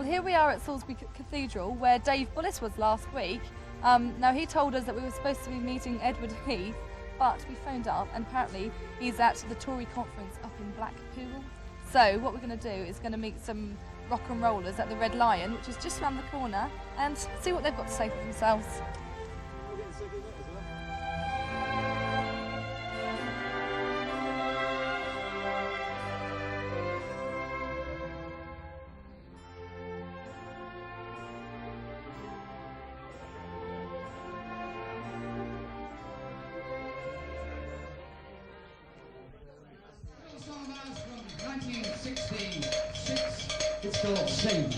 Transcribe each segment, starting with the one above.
here we are at Salisbury Cathedral, where Dave Bullis was last week. Now, he told us that we were supposed to be meeting Edward Heath, but we phoned up, and apparently he's at the Tory conference up in Blackpool. So what we're going to do is going to meet some rock and rollers at the Red Lion, which is just around the corner, and see what they've got to say for themselves. It's called Sing.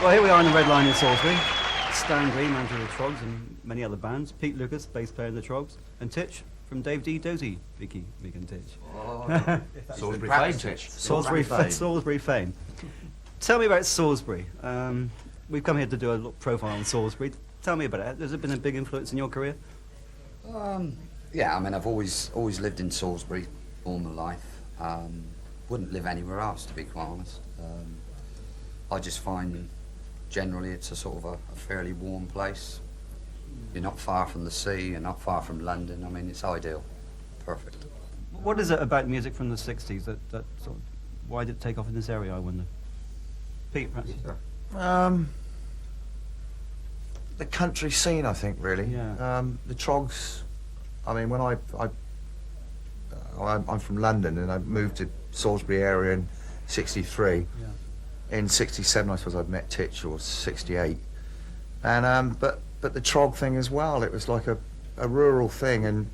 Well, here we are in the Red Lion in Salisbury. Stan Green, manager of the Trogs and many other bands. Pete Lucas, bass player in the Trogs. And Tich from Dave D. Dosy Mick and Tich. Oh, Salisbury fame, Tich. Salisbury fame. Tell me about Salisbury. We've come here to do a little profile on Salisbury. Tell me about it. Has it been a big influence in your career? Yeah, I mean, I've always lived in Salisbury all my life. Wouldn't live anywhere else, to be quite honest. I just find generally it's a sort of a fairly warm place. You're not far from the sea, you're not far from London. I mean, it's ideal. Perfect. What is it about music from the 60s that sort of, why did it take off in this area, I wonder? Pete, perhaps? Yeah. The country scene, I think, really. Yeah. The Trogs, I mean, when I'm from London and I moved to Salisbury area in '63. Yeah. In '67, I suppose I'd met Tich, or '68. And but the Trog thing as well. It was like a rural thing, and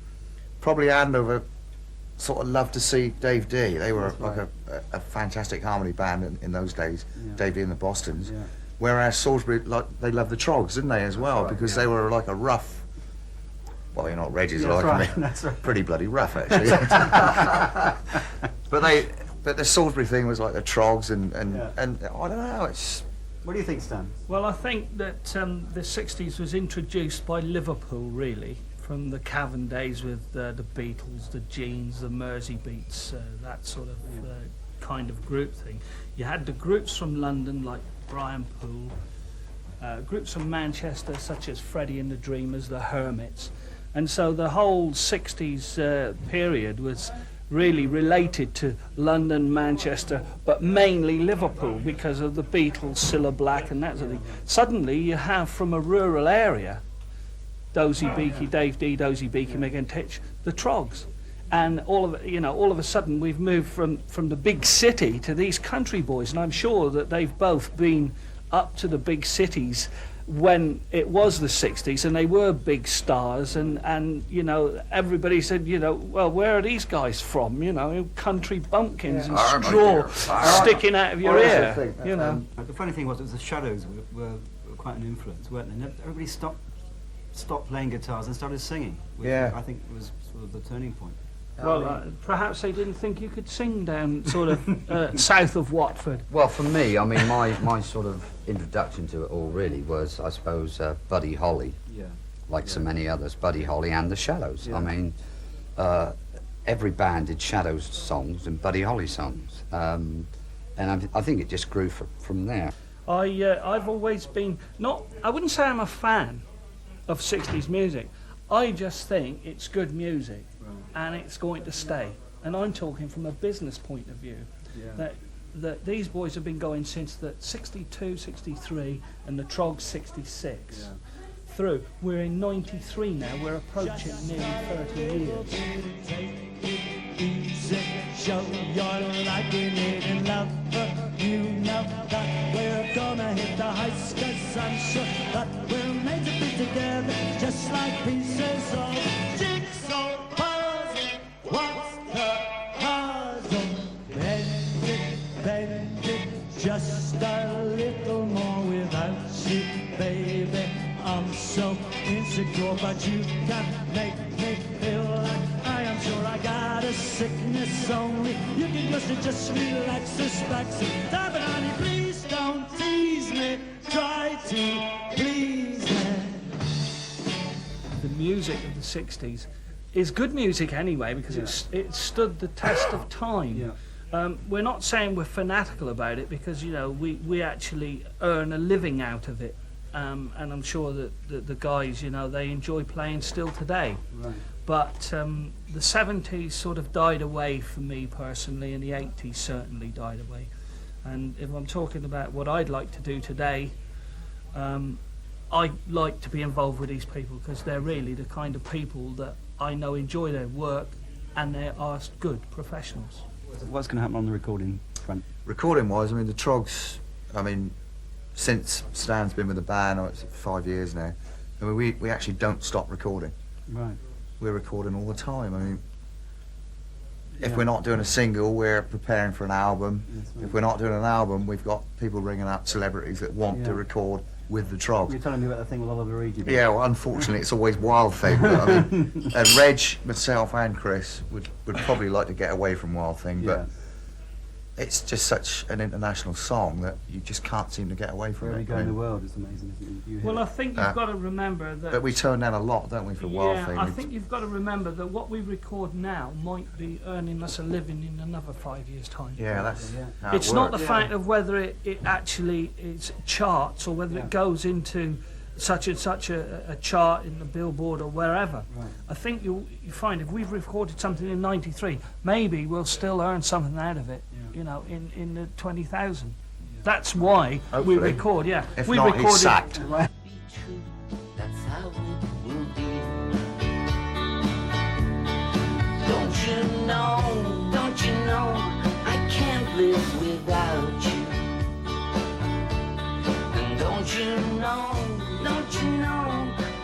probably Andover sort of loved to see Dave D. They were like a fantastic harmony band in those days. Yeah. Dave D and the Bostons. Yeah. Whereas Salisbury, like, they loved the Trogs, didn't they, as well? right, Because yeah. they were like a rough. Well, you're not Reggie's That's like right, me. that's right. Pretty bloody rough, actually. but the Salisbury thing was like the Trogs, and Yeah. I don't know. It's What do you think, Stan? Well, I think that the 60s was introduced by Liverpool, really, from the Cavern days with the Beatles, the Jeans, the Mersey Beats, that sort of kind of group thing. You had the groups from London, like Brian Poole, groups from Manchester, such as Freddie and the Dreamers, the Hermits. And so the whole 60s period was really related to London, Manchester, but mainly Liverpool because of the Beatles, Cilla Black and that sort of thing. Suddenly you have from a rural area, Dosy Beaky, Dave D, Dosy Beaky, Mick and Tich, the Trogs. And all of a sudden we've moved from the big city to these country boys, and I'm sure that they've both been up to the big cities when it was the 60s and they were big stars, and everybody said, well, where are these guys from? Country bumpkins and Oh, my straw dear. sticking out of your Well, ear. that's the thing. The funny thing was, it was the Shadows were quite an influence, weren't they? Everybody stopped playing guitars and started singing. Which Yeah. I think was sort of the turning point. Well, perhaps they didn't think you could sing down sort of south of Watford. Well, for me, I mean, my sort of introduction to it all really was, I suppose, Buddy Holly, Yeah. like so many others, Buddy Holly and the Shadows. Yeah. I mean, every band did Shadows songs and Buddy Holly songs, and I think it just grew from there. I've always been I wouldn't say I'm a fan of 60s music. I just think it's good music, and it's going to stay. And I'm talking from a business point of view. Yeah. That these boys have been going since the 62, 63, and the Trogs 66 through. We're in 93 now. We're approaching nearly 30 years. Easy, show you're liking it and love. You know that we're gonna hit the heights, 'cause I'm sure that we're made to be together, just like pieces of jigsaw puzzle. What's the puzzle? Bend it just a little more without you, baby. I'm so insecure, but you can make me feel like I am sure I got a sickness only. You can just relax this back. But honey, please don't tease me. Try to please me. The music of the 60s is good music anyway, because it stood the test of time. We're not saying we're fanatical about it, because we actually earn a living out of it, and I'm sure that the guys they enjoy playing still today. Right. But the 70s sort of died away for me personally, and the 80s certainly died away. And if I'm talking about what I'd like to do today, I'd like to be involved with these people, because they're really the kind of people that I know enjoy their work, and they are good professionals. What's going to happen on the recording front? recording-wise, I mean, the Trogs. I mean, since Stan's been with the band, it's 5 years now. I mean, we actually don't stop recording. Right. We're recording all the time. I mean, if Yeah. we're not doing a single, we're preparing for an album. That's right. If we're not doing an album, we've got people ringing up, celebrities that want to Yeah. record with the You're Trogs. telling me about the thing with Oliver Reed. Yeah, well, unfortunately, it's always Wild Thing. But, I mean, Reg, myself, and Chris would probably like to get away from Wild Thing, Yeah. but it's just such an international song that you just can't seem to get away from Where we it. go I in the mean, world is amazing, isn't it? You hear Well, I it. think you've got to remember that. but we turn down a lot, don't we, for Wild Yeah, Thing? I think you've got to remember that what we record now might be earning us a living in another 5 years' time. Yeah, that's Yeah. how It's it not the works. fact of whether it actually is charts or whether Yeah. it goes into such and such a chart in the Billboard or wherever. Right. I think you find if we've recorded something in '93, maybe we'll still earn something out of it. Yeah. You know, in the 20,000. That's why Hopefully. we record. Yeah, If we not, recorded. he's sacked. Right. That's how it will be. Don't you know, I can't live without you. And don't you know,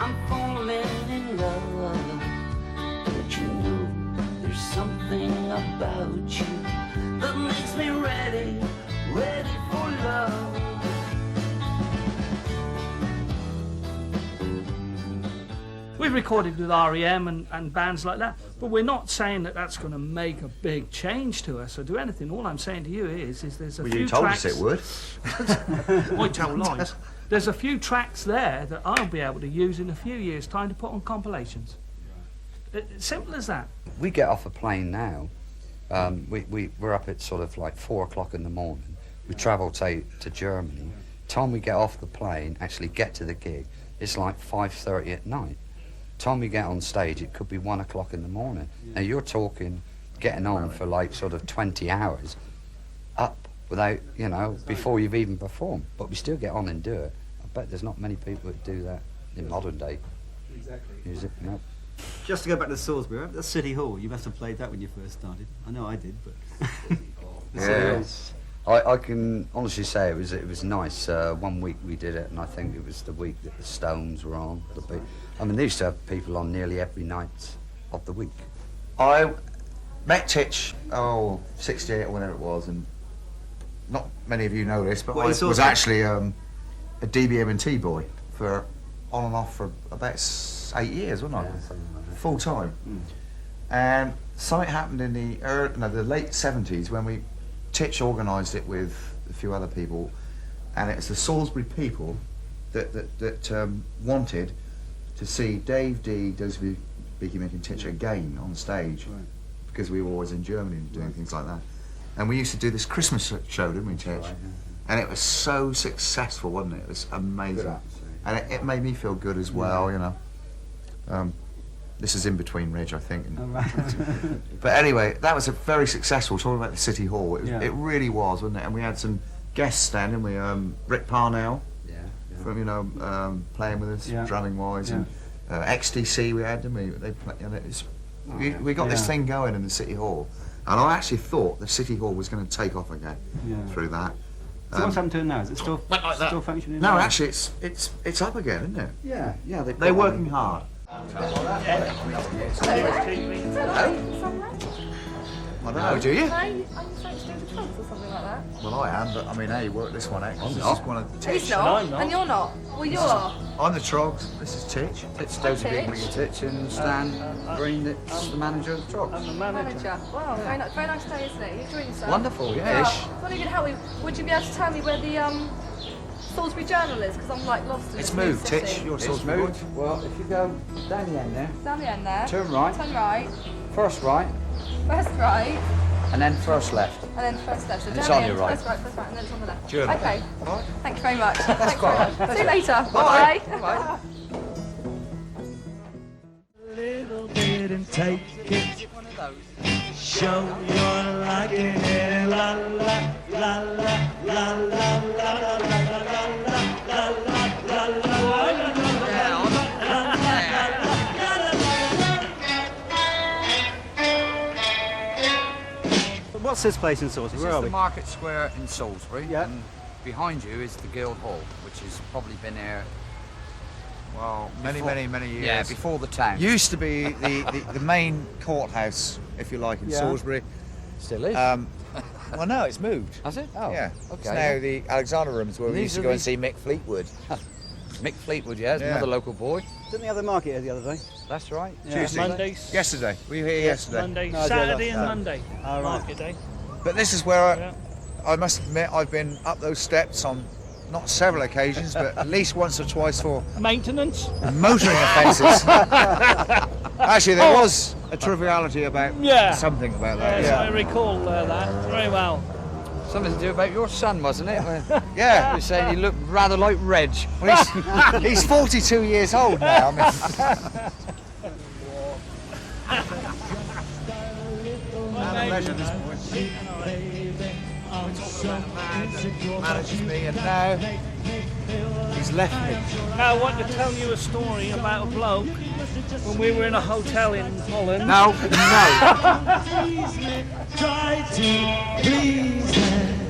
I'm falling in love. Don't you know, there's something about you that makes me ready for love. We've recorded with REM and bands like that, but we're not saying that that's going to make a big change to us or do anything. All I'm saying to you is there's a few You told tracks... us it would. I tell lies. There's a few tracks there that I'll be able to use in a few years' time to put on compilations. Simple as that. We get off a plane now. We're up at sort of like 4 o'clock in the morning. We travel to Germany. Time we get off the plane, actually get to the gig, it's like 5:30 at night. Time we get on stage, it could be 1 o'clock in the morning. Now you're talking getting on for like sort of 20 hours up without, you know, before you've even performed. But we still get on and do it. I bet there's not many people that do that in modern day music. No. Just to go back to Salisbury, the City Hall, you must have played that when you first started. I know I did, but... Yes. I can honestly say it was nice. 1 week we did it, and I think it was the week that the Stones were on. I mean, they used to have people on nearly every night of the week. I met Tich, 68 or whenever it was, and not many of you know this, but I was actually a DBM&T boy for on and off for about 8 years, wasn't I? Full time. And something happened in the late 70s when Tich organised it with a few other people, and it's the Salisbury people that wanted to see Dave D, Dosy Mick and Tich again on stage, because we were always in Germany doing things like that. And we used to do this Christmas show, didn't we, Tich? And it was so successful, wasn't it? It was amazing. And it made me feel good as well, you know. This is in between Reg, I think. But anyway, that was a very successful, talking about the City Hall. It really was, wasn't it? And we had some guests then, didn't we? Rick Parnell, from, you know, playing with us, drumming wise, and XTC we had, didn't we? They play, and we got this thing going in the City Hall, and I actually thought the City Hall was going to take off again through that. So what's happened to it now? Is it still functioning? No, actually, it's up again, isn't it? Yeah. They're working hard. I don't know, do you? Are you trying to do the trunks or something like that? Well, I am, but I mean, hey, work this one out. This is one of the He's Tich. not, No, I'm not. and you're not. Well, you are. I'm the Trogs. This is Tich. It's Dosy Mick and Tich. Tich and Stan Green, that's the manager of the Trogs. I'm the manager. Manager. Wow, very nice day, isn't it? You're doing so. Wonderful, Yeah. Ish. Well, you can help me. Would you be able to tell me where the Salisbury Journal is? Because I'm like lost in It's this new moved, city. Tich. You're It's Salisbury. moved. Well, if you go down the end there, Down the end there. turn right, Turn right. first right, First right. and then first left. And then first left. So And it's down on the your end, right. first right, and then it's on the left. Journal. Okay. Right. Thank you very much. Thanks quite very much. See you later. Bye. Bye. Little bit and take it. Show your liking it. La la la la la la la la la la la la la. What's this place in Salisbury? This Where is are the we? Market Square in Salisbury, Yeah. and behind you is the Guild Hall, which has probably been here Well, many years. Yeah, before the town. Used to be the main courthouse, if you like, in Yeah. Salisbury. Still is. Well, no, it's moved. Has it? Oh, Yeah. okay. It's now the Alexander Rooms where we These used to are go and the- see Mick Fleetwood. Mick Fleetwood, yeah, Yeah. another local boy. Didn't they have the market here the other day? That's right. Yeah. Tuesday. Mondays. Yesterday. Were you here yesterday? Monday, No, I did Saturday that. and Monday. Oh, right. Market day. But this is where Yeah. I must admit I've been up those steps on not several occasions, but at least once or twice for Maintenance. motoring offences. Actually, there was a triviality about Yeah. something about that. Yes, I recall that very well. Something to do about your son, wasn't it? Yeah. You're saying he looked rather like Reg. Well, he's 42 years old now. I mean, manages me, and now he's left me. Now I want to tell you a story about a bloke when we were in a hotel in Holland. No. Try to please them.